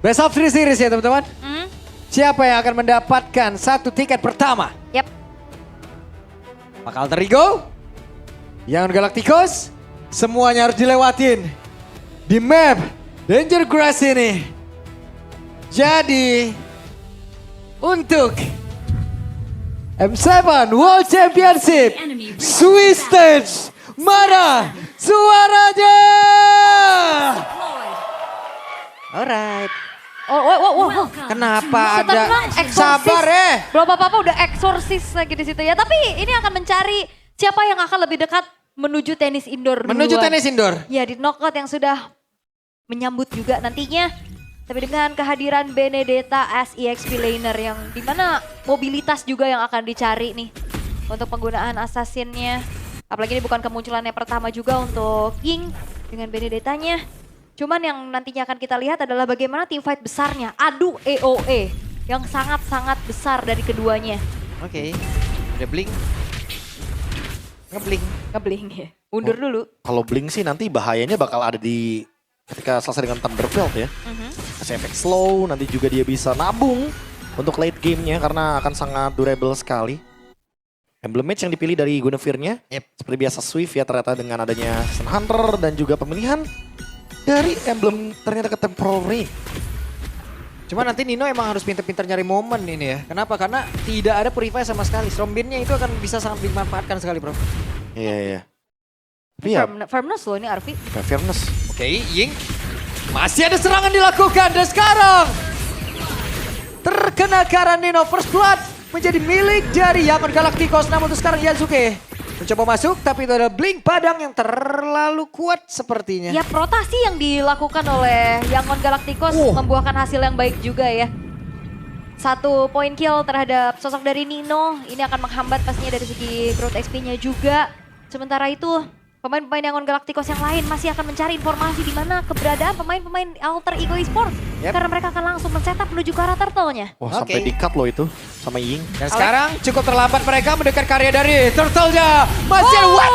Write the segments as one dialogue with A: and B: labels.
A: Best of 3 series ya teman-teman. Siapa yang akan mendapatkan satu tiket pertama?
B: Yap.
A: Bakal Terigo, Yangon Galacticos, semuanya harus dilewatin di map Danger Grass ini. Jadi untuk M7 World Championship Swiss Stage, mana suaranya? Alright.
B: Oh.
A: Kenapa ada
B: Tenang, eksorsis.
A: sabar
B: Belum apa-apa udah eksorsis lagi di situ ya. Tapi ini akan mencari siapa yang akan lebih dekat menuju tenis indoor
A: menuju
B: duluan.
A: tenis indoor.
B: Ya di knockout yang sudah menyambut juga nantinya. Tapi dengan kehadiran Benedetta as EXP laner yang dimana mobilitas juga yang akan dicari nih. Untuk penggunaan assassinnya. Apalagi ini bukan kemunculannya pertama juga untuk Ying dengan Benedettanya. Cuman yang nantinya akan kita lihat adalah bagaimana team fight besarnya. Adu AOE yang sangat-sangat besar dari keduanya.
A: Oke, udah blink. Ngeblink.
B: Ngebling ya. Mundur dulu.
C: Kalau blink sih nanti bahayanya bakal ada di ketika selesai dengan Thunderbelt ya. Kasih efek slow, nanti juga dia bisa nabung untuk late gamenya karena akan sangat durable sekali. Emblem match yang dipilih dari Guinevere-nya. Seperti biasa Swift ya ternyata dengan adanya Sun Hunter dan juga pemilihan dari emblem ternyata ke Temporal Ring.
A: Cuma nanti Nino emang harus pintar-pintar nyari momen ini ya. Kenapa? Karena tidak ada purify sama sekali. Strombinnya itu akan bisa sangat dimanfaatkan sekali bro.
C: Iya. Tapi ya,
B: Firmness loh ini Arfi.
C: fairness.
A: Oke, Ying. Masih ada serangan dilakukan dan sekarang terkena Karan Nino. First Blood menjadi milik dari Yangon Galacticos. Namun untuk sekarang Yasuke mencoba masuk tapi itu adalah blink padang yang terlalu kuat sepertinya.
B: Ya rotasi yang dilakukan oleh Yangon Galacticos membuahkan hasil yang baik juga ya. 1 point kill terhadap sosok dari Nino. Ini akan menghambat pastinya dari segi growth XP-nya juga. Sementara itu pemain-pemain Yangon Galacticos yang lain masih akan mencari informasi di mana keberadaan pemain-pemain Alter Ego Esports. Karena mereka akan langsung men-setup menuju ke arah turtle-nya.
C: Wah sampai di-cut loh itu sama Ying.
A: Dan sekarang cukup terlambat mereka mendekat karya dari Turtle-nya. Masih ada what?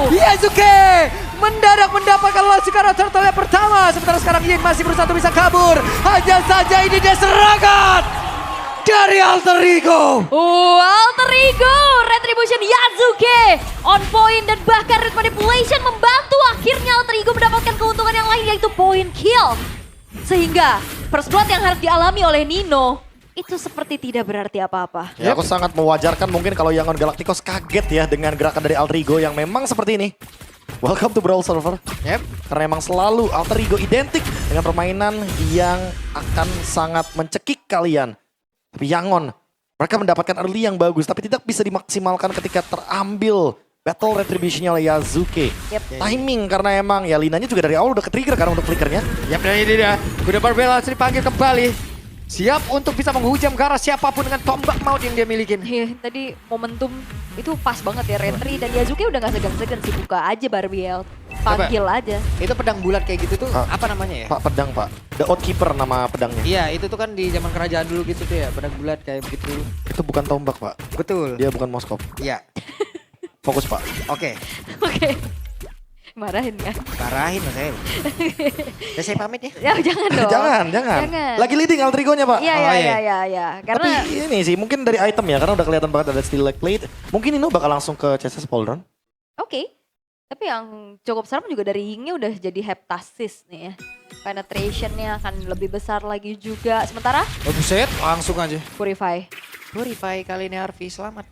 A: Yasuke mendadak mendapatkan langsung karena Turtle-nya pertama. Sementara sekarang Ying masih berusaha untuk bisa kabur. Hanya saja ini dia serangan dari Alter Ego.
B: Alter Ego, Retribution Yasuke on point dan bahkan Red Manipulation membantu akhirnya Alter Ego mendapatkan keuntungan yang lain yaitu point kill. Sehingga first blood yang harus dialami oleh Nino itu seperti tidak berarti apa-apa.
C: Ya aku sangat mewajarkan mungkin kalau Yangon Galacticos kaget ya dengan gerakan dari Alter Ego yang memang seperti ini. Welcome to Brawl Server. Karena emang selalu Alter Ego identik dengan permainan yang akan sangat mencekik kalian. Tapi Yangon, mereka mendapatkan early yang bagus tapi tidak bisa dimaksimalkan ketika terambil battle retribution-nya oleh Yasuke. Timing karena emang ya Linanya juga dari awal udah ke-trigger kan untuk flickernya.
A: Dan ini dia, Kuda Barbell harus dipanggil kembali. Siap untuk bisa menghujam ke arah siapapun dengan tombak maut yang dia milikin.
B: Iya, tadi momentum itu pas banget ya Retri dan Yasuke udah gak segan-segan sih buka aja Barbiel. Panggil aja.
A: Itu pedang bulat kayak gitu tuh apa namanya ya?
C: Pak pedang pak, The Outkeeper nama pedangnya.
A: Iya itu tuh kan di zaman kerajaan dulu gitu tuh ya, pedang bulat kayak begitu.
C: Itu bukan tombak pak,
A: Betul.
C: dia bukan Moskop.
A: Iya.
C: Fokus pak.
A: Oke.
B: Oke. Marahin kan?
A: Parahin Mas El. Ya saya pamit ya.
B: Ya jangan dong.
C: jangan. Lagi leading Alter Ego-nya pak.
B: Iya. Karena
C: Tapi ini sih mungkin dari item ya, karena udah kelihatan banget ada steel leg plate. Mungkin Nino bakal langsung ke CSS Pauldron.
B: Oke. Tapi yang cukup serem juga dari Yingnya udah jadi heptasis nih ya. Penetration-nya akan lebih besar lagi juga. Sementara
A: Oh buset, langsung aja.
B: Purify.
A: Purify kali ini Harvey, selamat.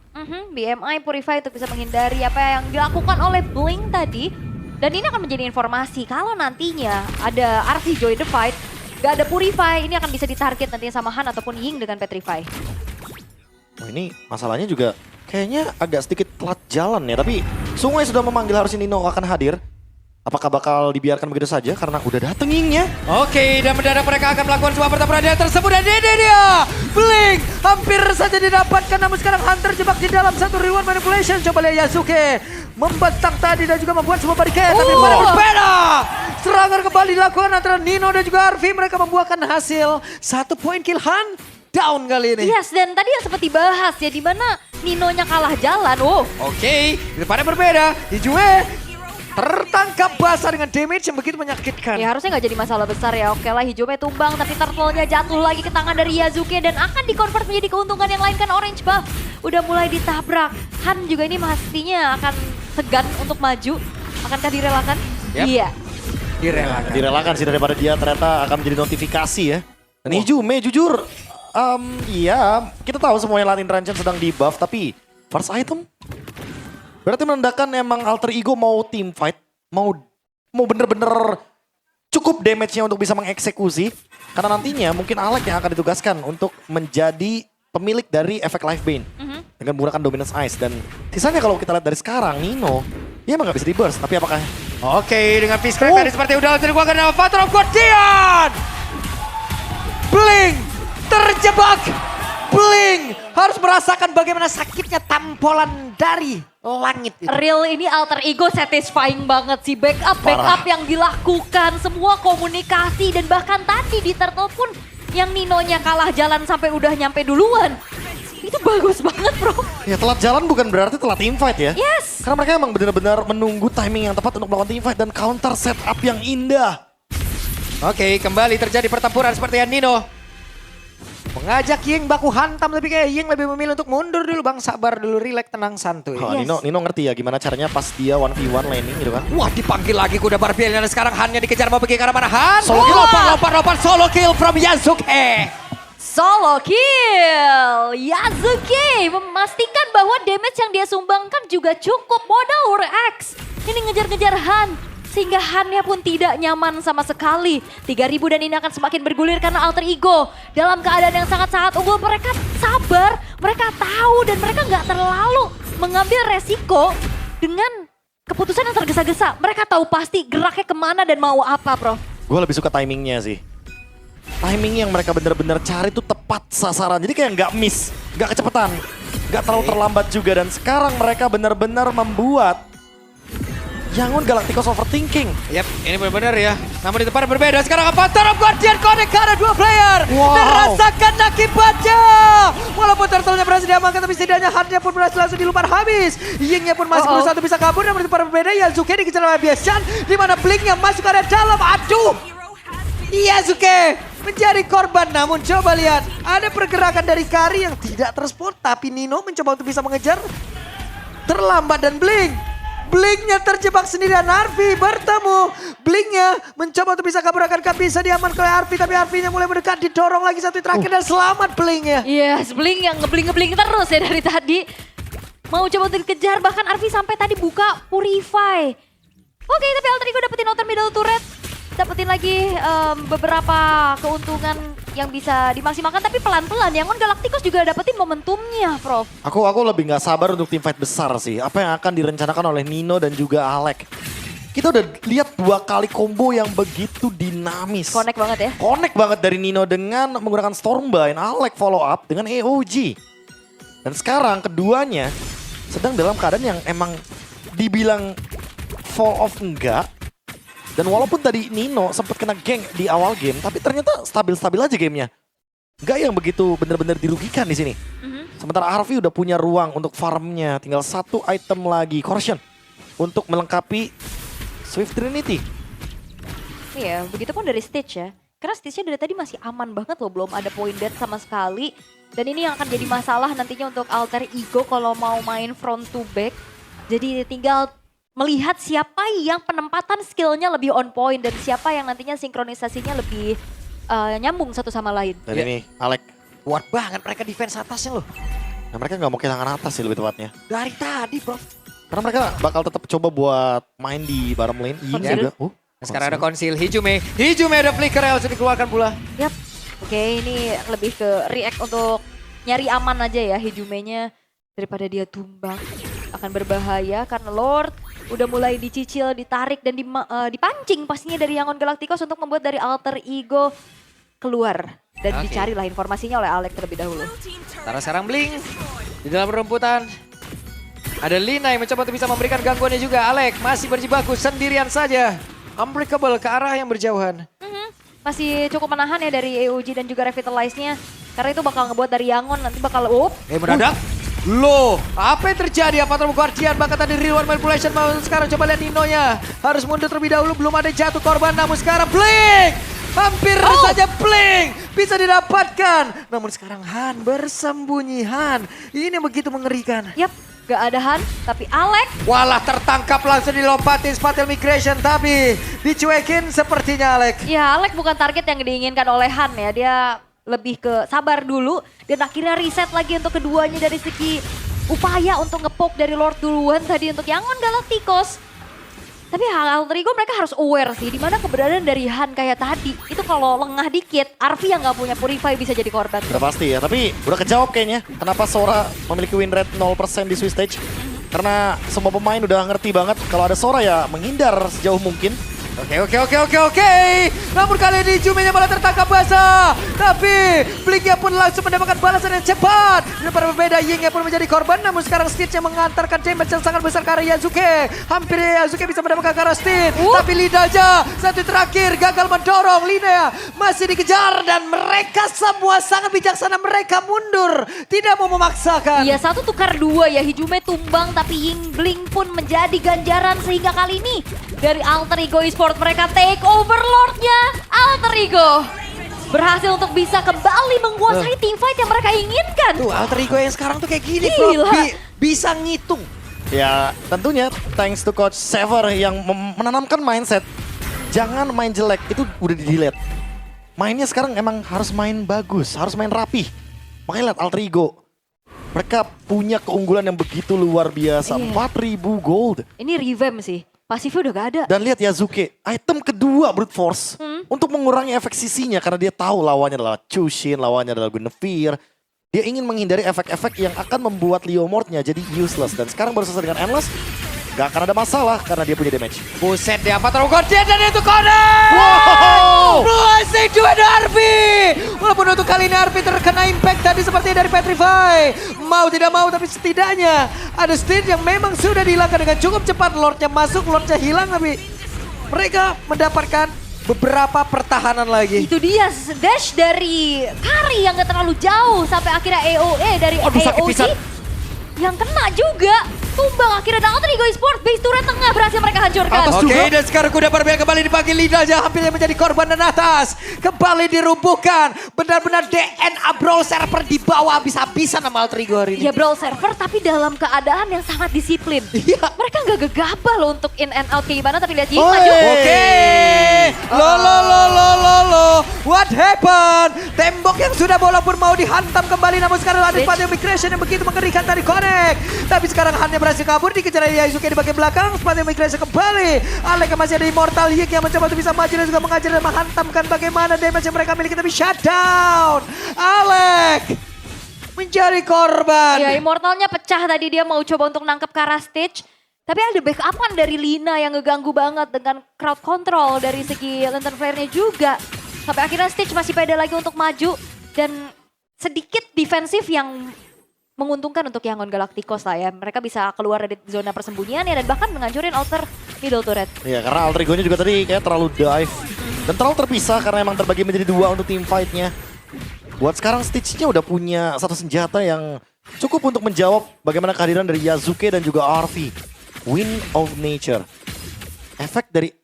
B: BMI Purify untuk bisa menghindari apa yang dilakukan oleh Blink tadi. Dan ini akan menjadi informasi kalau nantinya ada RC join the fight, gak ada Purify, ini akan bisa ditarget nantinya sama Han ataupun Ying dengan Petrify.
C: Oh ini masalahnya juga kayaknya agak sedikit telat jalan ya, tapi Sungai sudah memanggil harusnya Nino akan hadir. Apakah bakal dibiarkan begitu saja karena udah dateng Yingnya?
A: Oke, dan mendadak mereka akan melakukan sebuah pertempuran tersebut dan ini dia. Blink hampir saja didapatkan namun sekarang Hunter jebak di dalam satu reward manipulation. Coba lihat Yasuke membentang tadi dan juga membuat sebuah barricade. Tapi pada berbeda. Serangan kembali dilakukan antara Nino dan juga Harvey. Mereka membuahkan hasil 1 point kill Han down kali ini.
B: Yes, dan tadi yang seperti bahas ya, di mana Ninonya kalah jalan.
A: Oke, pada berbeda. Hijue Tertangkap basah dengan damage yang begitu menyakitkan.
B: Ya harusnya nggak jadi masalah besar ya. Oke lah Hijome tumbang tapi turtle-nya jatuh lagi ke tangan dari Yazuke dan akan dikonvert menjadi keuntungan yang lain kan Orange Buff. Udah mulai ditabrak. Han juga ini pastinya akan segan untuk maju. Akankah direlakan?
A: Yap.
B: Iya.
C: Direlakan sih daripada dia ternyata akan menjadi notifikasi ya. Dan Hijome jujur, iya kita tahu semuanya Latin Ranchan sedang di buff tapi first item berarti menandakan emang alter ego mau team fight, mau bener-bener cukup damage-nya untuk bisa mengeksekusi. Karena nantinya mungkin Alec yang akan ditugaskan untuk menjadi pemilik dari efek Life Bane. Dengan menggunakan Dominance Ice. Dan sisanya kalau kita lihat dari sekarang, Nino, dia emang gak bisa di burst. Tapi apakah...
A: Oke, dengan Fist Crack tadi seperti udah dikeluarkan dengan Father of Guardian. Blink terjebak. Blink harus merasakan bagaimana sakitnya tampolan dari langit itu.
B: Real ini alter ego satisfying banget sih. Backup yang dilakukan, semua komunikasi dan bahkan tadi di Turtle pun yang Ninonya kalah jalan sampai udah nyampe duluan. Itu bagus banget bro.
C: Ya telat jalan bukan berarti telat team fight ya.
B: Yes.
C: Karena mereka emang benar-benar menunggu timing yang tepat untuk melakukan team fight dan counter setup yang indah.
A: Oke, kembali terjadi pertempuran seperti yang Nino mengajak Ying baku hantam, tapi kayak Ying lebih memilih untuk mundur dulu bang, sabar dulu, relax, tenang, santuy.
C: Oh,
B: Yes.
C: Nino ngerti ya gimana caranya pas dia 1v1 laning gitu kan.
A: Wah, dipanggil lagi kuda Barbarian dan sekarang Hannya dikejar mau pergi ke arah mana? Han,
C: Solo kill.
A: lompat, solo kill from Yasuke.
B: Solo kill. Yazuki memastikan bahwa damage yang dia sumbangkan juga cukup. Modal X. Ini ngejar-ngejar Han. Sehingga Han-nya pun tidak nyaman sama sekali. 3.000 dan ini akan semakin bergulir karena alter ego. Dalam keadaan yang sangat-sangat unggul, mereka sabar. Mereka tahu dan mereka nggak terlalu mengambil resiko dengan keputusan yang tergesa-gesa. Mereka tahu pasti geraknya kemana dan mau apa bro.
C: Gue lebih suka timingnya sih. Timing yang mereka benar-benar cari tuh tepat sasaran. Jadi kayak nggak miss, nggak kecepatan, nggak terlalu terlambat juga. Dan sekarang mereka benar-benar membuat Yangon Galacticos overthinking.
A: Yap, ini benar-benar ya. Namun di depan berbeda. Sekarang apa? Turtle of Guardian connect karena dua player.
C: Wow.
A: Dan rasakan akibatnya. Walaupun turtle-nya berhasil diamankan, tapi setidaknya Hannya pun berhasil langsung dilumar habis. Ying-nya pun masih berusaha untuk bisa kabur. Namun di depan berbeda, Yazuke dikejar oleh Biasan. Di mana Blink yang masuk ke area dalam. Aduh. Yazuke menjadi korban. Namun coba lihat. Ada pergerakan dari Kari yang tidak terspot. Tapi Nino mencoba untuk bisa mengejar. Terlambat dan Blink. Blinknya terjebak sendirian, Arfi bertemu. Blinknya mencoba untuk bisa kabur, akankah bisa diamankan oleh Arfi. Tapi Arfinya mulai mendekat, didorong lagi satu terakhir dan selamat Blinknya.
B: Yes, Blink yang ngebling terus ya dari tadi. Mau coba untuk dikejar, bahkan Arfi sampai tadi buka Purify. Oke, tapi alter ego dapetin outer middle turret. Dapetin lagi beberapa keuntungan yang bisa dimaksimalkan, tapi pelan-pelan. Yangon Galacticos juga dapetin momentumnya, Prof.
C: Aku lebih nggak sabar untuk tim fight besar sih. Apa yang akan direncanakan oleh Nino dan juga Alec. Kita udah lihat 2 kali combo yang begitu dinamis.
B: Connect banget ya.
C: Connect banget dari Nino dengan menggunakan Stormbind. Alec follow up dengan AOG. Dan sekarang keduanya sedang dalam keadaan yang emang dibilang fall off enggak. Dan walaupun tadi Nino sempat kena gank di awal game, tapi ternyata stabil-stabil aja gamenya. Nggak yang begitu benar-benar dirugikan di sini. Sementara Arfi udah punya ruang untuk farmnya, tinggal 1 item lagi, Corrosion, untuk melengkapi Swift Trinity.
B: Iya, begitu pun dari Stitch ya. Karena Stitch-nya dari tadi masih aman banget loh, belum ada point dead sama sekali. Dan ini yang akan jadi masalah nantinya untuk alter ego kalau mau main front to back. Jadi tinggal melihat siapa yang penempatan skillnya lebih on point dan siapa yang nantinya sinkronisasinya lebih nyambung satu sama lain.
C: Dan ini Alec,
A: Kuat banget mereka defense atasnya loh.
C: nah mereka nggak mau kehilangan atas sih lebih tepatnya.
A: Dari tadi bro.
C: Karena mereka bakal tetap coba buat main di bottom lane. Ying
B: Konsil.
C: juga.
A: Sekarang ada konsil Hijome. Hijome ada flicker yang harus dikeluarkan pula.
B: Yap, oke ini lebih ke react untuk nyari aman aja ya Hijumenya. Daripada dia tumbang akan berbahaya karena Lord udah mulai dicicil, ditarik dan dipancing pastinya dari Yangon Galacticos untuk membuat dari alter ego keluar. Dan
A: Oke.
B: dicarilah informasinya oleh Alec terlebih dahulu.
A: Tara sekarang Blink di dalam rumputan. Ada Lina yang mencoba untuk bisa memberikan gangguannya juga. Alec masih berjibaku sendirian saja. Unbreakable ke arah yang berjauhan.
B: Masih cukup menahan ya dari EOG dan juga Revitalize-nya. Karena itu bakal ngebuat dari Yangon nanti bakal
A: Mendadak. Loh, apa yang terjadi? Apa terlalu Guardian? Bahkan tadi Real One Manipulation mau sekarang coba lihat Ninonya. Harus mundur terlebih dahulu, belum ada jatuh korban. Namun sekarang Blink! Hampir saja Blink bisa didapatkan. Namun sekarang Han bersembunyi. Han, ini begitu mengerikan.
B: Yap, gak ada Han, tapi Alex.
A: Walah tertangkap langsung dilompatin Spatel Migration. Tapi dicuekin sepertinya Alex.
B: Ya, Alex bukan target yang diinginkan oleh Han ya. Dia lebih ke sabar dulu dan akhirnya reset lagi untuk keduanya dari segi upaya untuk ngepoke dari Lord duluan tadi untuk Yangon Galacticos. Tapi Alter Ego mereka harus aware sih, dimana keberadaan dari Han kayak tadi. Itu kalau lengah dikit, Arfi yang gak punya Purify bisa jadi korban.
C: Udah pasti ya, tapi udah kejawab kayaknya. Kenapa Sora memiliki win rate 0% di Swiss Stage? Karena semua pemain udah ngerti banget kalau ada Sora ya menghindar sejauh mungkin.
A: Oke. Namun kali ini Jume-nya malah tertangkap basah. Tapi Blink-nya pun langsung mendapatkan balasan yang cepat. Daripada berbeda, Ying-nya pun menjadi korban. Namun sekarang Stitch yang mengantarkan damage yang sangat besar ke arah Yasuke. Hampir Yasuke bisa mendapatkan ke arah Stitch. Tapi Lina aja satu terakhir gagal mendorong. Lina masih dikejar dan mereka semua sangat bijaksana. Mereka mundur, tidak mau memaksakan.
B: Iya, satu tukar dua ya. Hijume tumbang tapi Ying Blink pun menjadi ganjaran sehingga kali ini dari Alter Ego Esports mereka take over Lordnya. Alter Ego berhasil untuk bisa kembali menguasai teamfight yang mereka inginkan.
A: Tuh Alter Ego yang sekarang tuh kayak gini
B: Gila.
A: bro. Bisa ngitung.
C: Ya tentunya thanks to Coach Sever yang menanamkan mindset. Jangan main jelek, itu udah di-delete. Mainnya sekarang emang harus main bagus, harus main rapih. Makanya lihat Alter Ego. Mereka punya keunggulan yang begitu luar biasa,
B: Iya.
C: 4.000 gold.
B: Ini revamp sih. Pasifnya udah gak ada.
C: Dan lihat Yasuke, item kedua Brute Force. Untuk mengurangi efek sisinya karena dia tahu lawannya adalah Chushin, lawannya adalah Guinevere. Dia ingin menghindari efek-efek yang akan membuat Leomord-nya jadi useless. Dan sekarang baru selesai dengan Endless, gak akan ada masalah karena dia punya damage.
A: Buset dia apa terlalu Guardian dan itu Connor!
C: Wow!
A: Blessing juga ada Arfi! Walaupun untuk kali ini Arfi terkena impact tadi seperti dari Petrify. Mau tidak mau tapi setidaknya ada Stitch yang memang sudah dihilangkan dengan cukup cepat. Lordnya masuk, Lordnya hilang tapi mereka mendapatkan beberapa pertahanan lagi.
B: Itu dia dash dari Kari yang gak terlalu jauh sampai akhirnya AOE dari
A: Aduh, sakit
B: AOC
A: pisan.
B: yang kena juga. Tumbang akhirnya dan Alter Ego Esports base turret tengah berhasil mereka hancurkan.
C: Atas
A: Oke,
C: juga.
A: dan sekarang kuda berbeda kembali dipanggil Lina aja hampir menjadi korban dan atas. Kembali dirubuhkan. Benar-benar DNA Brawl server di bawah habis-habisan sama Alter Ego hari ini.
B: Ya Brawl server tapi dalam keadaan yang sangat disiplin.
A: Iya.
B: Mereka gak gegabah loh untuk in and out kayak gimana tapi lihat Ying
C: Oi.
B: maju.
A: Oke, lo, what happened? Tembok yang sudah bola pun mau dihantam kembali, namun sekarang ada Spatel Migration yang begitu mengerikan dari Connect. Tapi sekarang Hannya berhasil kabur, dikejar oleh Yasuke di bagian belakang, Spatel Migration kembali. Alec yang masih ada Immortal Yik yang mencoba untuk bisa maju dan juga mengajar dan menghantamkan bagaimana damage yang mereka miliki, tapi shutdown. Alec menjadi korban.
B: Ya Immortalnya pecah tadi dia mau coba untuk nangkep ke arah Stitch. Tapi ada backupan dari Lina yang ngeganggu banget dengan crowd control dari segi lantern flare-nya juga. Sampai akhirnya Stitch masih pede lagi untuk maju dan sedikit defensif yang menguntungkan untuk Yangon Galacticos lah ya. Mereka bisa keluar dari zona persembunyian ya dan bahkan menghancurin outer middle turret.
C: Iya, karena Alter Ego-nya juga tadi kayak terlalu dive. Dan terlalu terpisah karena emang terbagi menjadi dua untuk team fight-nya. Buat sekarang Stitch-nya udah punya satu senjata yang cukup untuk menjawab bagaimana kehadiran dari Yasuke dan juga Arfi. Wind of Nature. Efek dari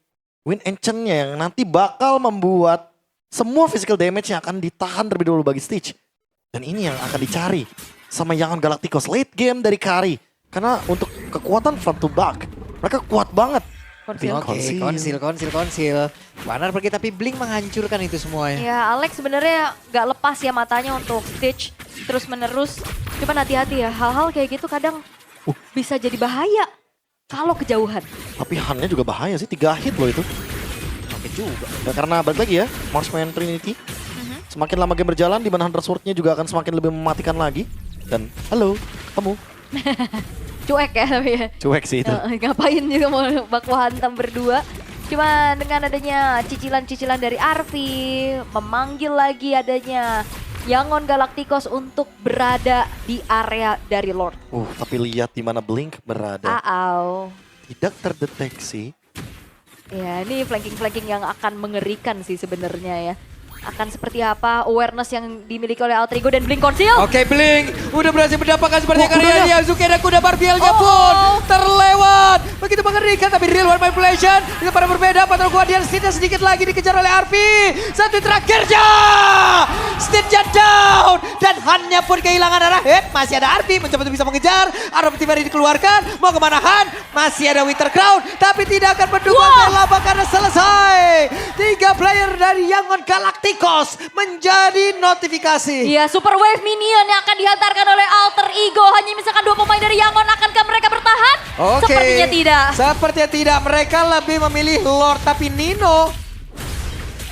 C: Wind Enchant-nya yang nanti bakal membuat semua physical damage yang akan ditahan terlebih dahulu bagi Stitch. Dan ini yang akan dicari sama Yangon Galacticos late game dari Kari. Karena untuk kekuatan front to back, mereka kuat banget.
B: Konsil.
A: Oke, konsil. Banar pergi tapi Blink menghancurkan itu semuanya.
B: Ya Alex sebenarnya gak lepas ya matanya untuk Stitch terus menerus. Cuman hati-hati ya, hal-hal kayak gitu kadang bisa jadi bahaya kalau kejauhan.
C: Tapi Han-nya juga bahaya sih, 3 hit loh itu.
A: Oke juga.
C: Ya, karena balik lagi ya, Marksman Trinity. Semakin lama game berjalan, di mana Hunter Sword-nya juga akan semakin lebih mematikan lagi. Dan, halo, kamu.
B: Cuek ya tapi ya.
C: Cuek sih itu.
B: Ngapain juga mau baku hantam berdua. Cuma dengan adanya cicilan-cicilan dari Arfi, memanggil lagi adanya Yangon Galacticos untuk berada di area dari Lord.
C: Tapi lihat di mana Blink berada. Tidak terdeteksi.
B: Ya ini flanking-flanking yang akan mengerikan sih sebenarnya ya. akan seperti apa awareness yang dimiliki oleh Alter Ego dan Blink Conceal.
A: Oke, Blink udah berhasil mendapatkan seperti
C: Wah,
A: karya
C: kudanya.
A: Yasuke dan kuda Barbielnya
B: Oh.
A: pun terlewat. Begitu mengerikan tapi real one manipulation. Itu pada berbeda, Patrol Guardian Stitch sedikit lagi dikejar oleh Arfi. Satu terakhirnya. Stitch down. Dan Han-nya pun kehilangan arah. Masih ada Arfi mencoba untuk bisa mengejar. Arrow Tivari dikeluarkan. Mau kemana Han? Masih ada Winter Crown. Tapi tidak akan mendukung
B: Wah.
A: lama karena selesai. 3 player dari Yangon Galacticos menjadi notifikasi.
B: Iya, Super Wave Minion yang akan dihantarkan oleh Alter Ego. Hanya misalkan 2 pemain dari Yangon, akankah mereka bertahan?
A: Oke.
B: Sepertinya tidak.
A: Sepertinya tidak. Mereka lebih memilih Lord. Tapi Nino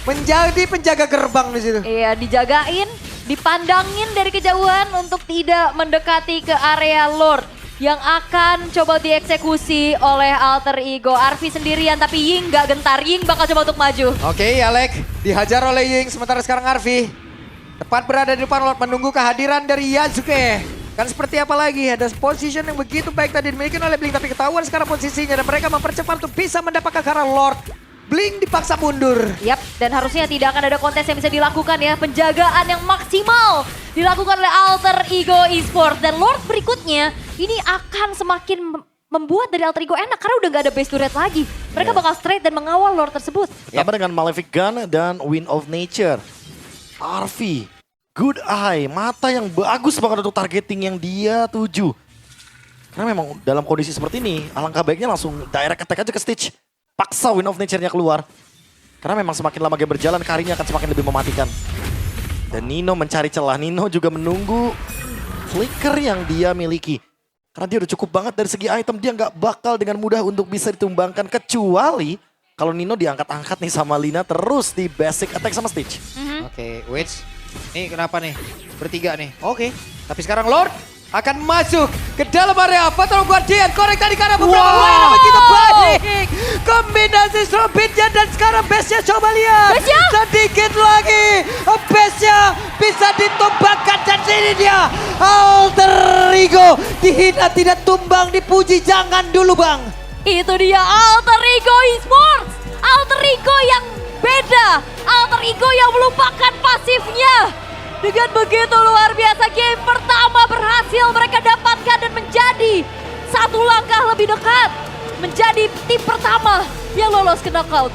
A: menjadi penjaga gerbang di situ.
B: Iya, dijagain, dipandangin dari kejauhan untuk tidak mendekati ke area Lord yang akan coba dieksekusi oleh Alter Ego. Arfi sendirian tapi Ying gak gentar. Ying bakal coba untuk maju.
A: Oke, Alek dihajar oleh Ying. Sementara sekarang Arfi tepat berada di depan Lord menunggu kehadiran dari Yasuke. Kan seperti apa lagi? Ada position yang begitu baik tadi dimiliki oleh Blink. Tapi ketahuan sekarang posisinya dan mereka mempercepat untuk bisa mendapatkan ke arah Lord. Blink dipaksa mundur.
B: Yap, dan harusnya tidak akan ada kontes yang bisa dilakukan ya. Penjagaan yang maksimal dilakukan oleh Alter Ego Esports. Dan Lord berikutnya ini akan semakin membuat dari Alter Ego enak karena udah gak ada base turret lagi. Mereka bakal straight dan mengawal Lord tersebut.
C: Ditambah dengan Malefic Gun dan Wind of Nature. Arfi, good eye, mata yang bagus banget untuk targeting yang dia tuju. Karena memang dalam kondisi seperti ini, alangkah baiknya langsung direct attack aja ke Stitch. Paksa Wind of Nature-nya keluar. Karena memang semakin lama game berjalan, Karinya akan semakin lebih mematikan. Dan Nino mencari celah, Nino juga menunggu flicker yang dia miliki. Karena dia udah cukup banget dari segi item, dia nggak bakal dengan mudah untuk bisa ditumbangkan. Kecuali kalau Nino diangkat-angkat nih sama Lina terus di basic attack sama Stitch.
A: Oke, wait. Nih kenapa nih? Bertiga nih. Oke. Tapi sekarang Lord akan masuk ke dalam area Patrol Guardian. Korek tadi karena beberapa
B: Wow.
A: pemain begitu baik. Kombinasi strobitnya dan sekarang base-nya coba lihat.
B: Base-nya?
A: Sedikit lagi. Base-nya bisa ditumbangkan dan ini dia. Alter Ego dihina tidak tumbang dipuji. Jangan dulu bang.
B: Itu dia Alter Ego Esports. Alter Ego yang beda. Alter Ego yang melupakan pasifnya. Dengan begitu luar biasa game pertama berhasil mereka dapatkan dan menjadi satu langkah lebih dekat. Menjadi tim pertama yang lolos ke knockout.